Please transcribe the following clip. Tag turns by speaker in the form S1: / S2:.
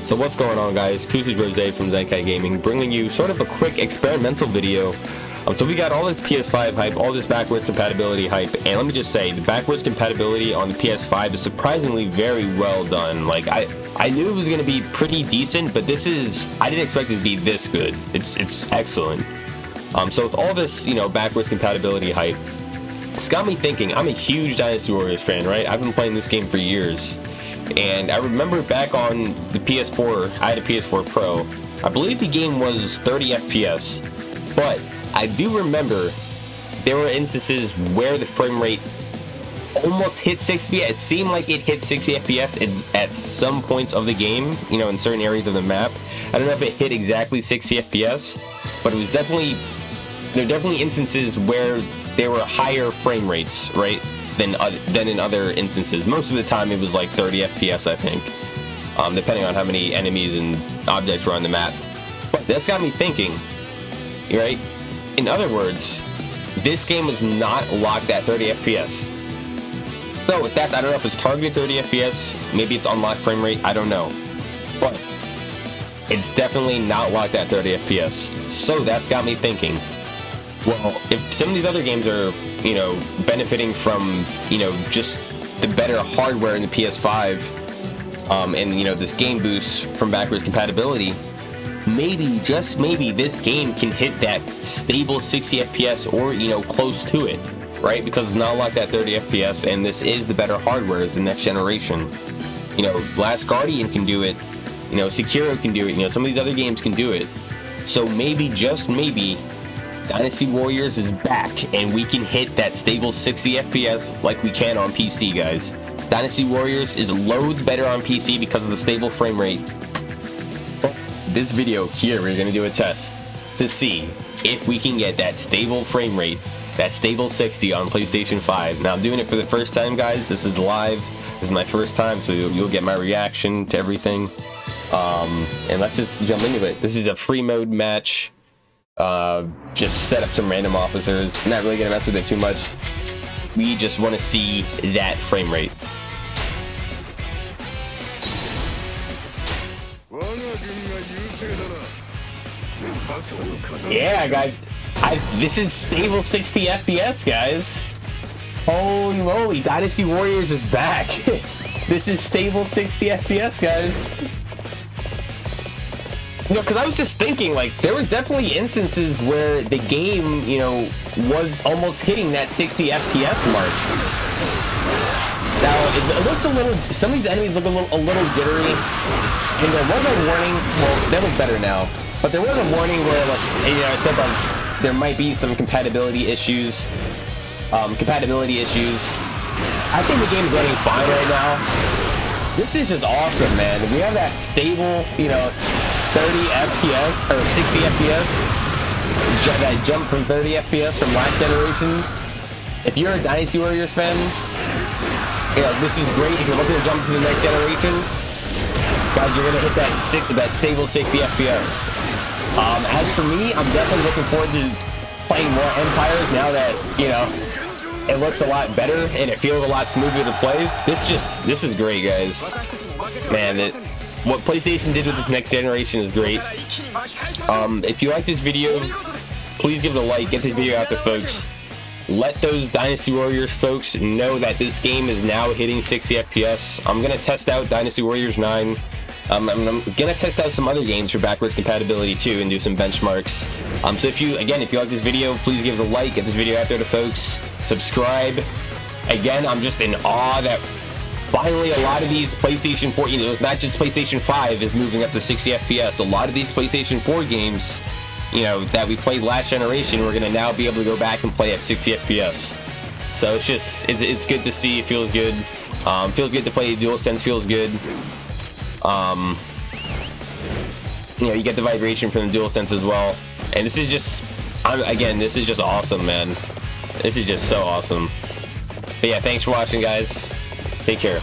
S1: So what's going on, guys? Kuzi Rose from Zenkai Gaming, bringing you sort of a quick experimental video. So we got all this PS5 hype, all this backwards compatibility hype, and let me just say, the backwards compatibility on the PS5 is surprisingly very well done. Like, I knew it was going to be pretty decent, but this is, I didn't expect it to be this good. It's excellent. So with all this, you know, backwards compatibility hype, it's got me thinking. I'm a huge Dynasty Warriors fan, right? I've been playing this game for years. And I remember back on the PS4, I had a PS4 Pro. I believe the game was 30 FPS. But I do remember there were instances where the frame rate almost hit 60. It seemed like it hit 60 FPS at some points of the game, you know, in certain areas of the map. I don't know if it hit exactly 60 FPS, but it was definitely, there are definitely instances where there were higher frame rates, right, than in other instances. Most of the time it was like 30 FPS, I think, depending on how many enemies and objects were on the map. But that's got me thinking, right? In other words, this game is not locked at 30 FPS. So with that, I don't know if it's targeted 30 FPS, maybe it's unlocked frame rate, I don't know. But it's definitely not locked at 30 FPS. So that's got me thinking, well, if some of these other games are, you know, benefiting from, you know, just the better hardware in the PS5, and, you know, this game boost from backwards compatibility, maybe, just maybe, this game can hit that stable 60 FPS or, you know, close to it, right? Because it's not locked at 30 FPS, and this is the better hardware, it's the next generation. You know, Last Guardian can do it, you know, Sekiro can do it, you know, some of these other games can do it. So maybe, just maybe, Dynasty Warriors is back, and we can hit that stable 60 FPS like we can on PC, guys. Dynasty Warriors is loads better on PC because of the stable frame rate. This video here, we're going to do a test to see if we can get that stable frame rate, that stable 60 on PlayStation 5. Now, I'm doing it for the first time, guys. This is live. This is my first time, so you'll get my reaction to everything. And let's just jump into it. This is a free mode match. Just set up some random officers. I'm not really gonna mess with it too much. We just want to see that frame rate. Yeah, guys, this is stable 60 FPS, guys. Holy moly, Dynasty Warriors is back. This is stable 60 FPS, guys. You know, because I was just thinking, like, there were definitely instances where the game, you know, was almost hitting that 60 FPS mark. Now, it looks a little, some of these enemies look a little jittery. And there was a warning, well, they look better now, but there was a warning where, like, you know, it said there might be some compatibility issues. I think the game's running fine right now. This is just awesome, man. We have that stable, you know, 30 FPS or 60 FPS, that jump from 30 FPS from last generation. If you're a Dynasty Warriors fan, you know, this is great. If you're looking to jump to the next generation, guys, you're gonna hit that stable 60 FPS. As for me, I'm definitely looking forward to playing more Empires now that, you know, it looks a lot better and it feels a lot smoother to play. This is great, guys. Man, what PlayStation did with this next generation is great. If you like this video, please give it a like, get this video out there, folks. Let those Dynasty Warriors folks know that this game is now hitting 60 FPS. I'm gonna test out Dynasty Warriors 9. I'm gonna test out some other games for backwards compatibility too and do some benchmarks. So if you like this video, please give it a like, get this video out there to folks. Subscribe. Again, I'm just in awe that finally a lot of these PlayStation 4, you know, it's not just PlayStation 5 is moving up to 60 FPS. A lot of these PlayStation 4 games, you know, that we played last generation, we're gonna now be able to go back and play at 60 FPS. So it's just, it's good to see. It feels good. Feels good to play. DualSense feels good. You know, you get the vibration from the DualSense as well. And this is just, again, this is just awesome, man. This is just so awesome. But yeah, thanks for watching, guys. Take care.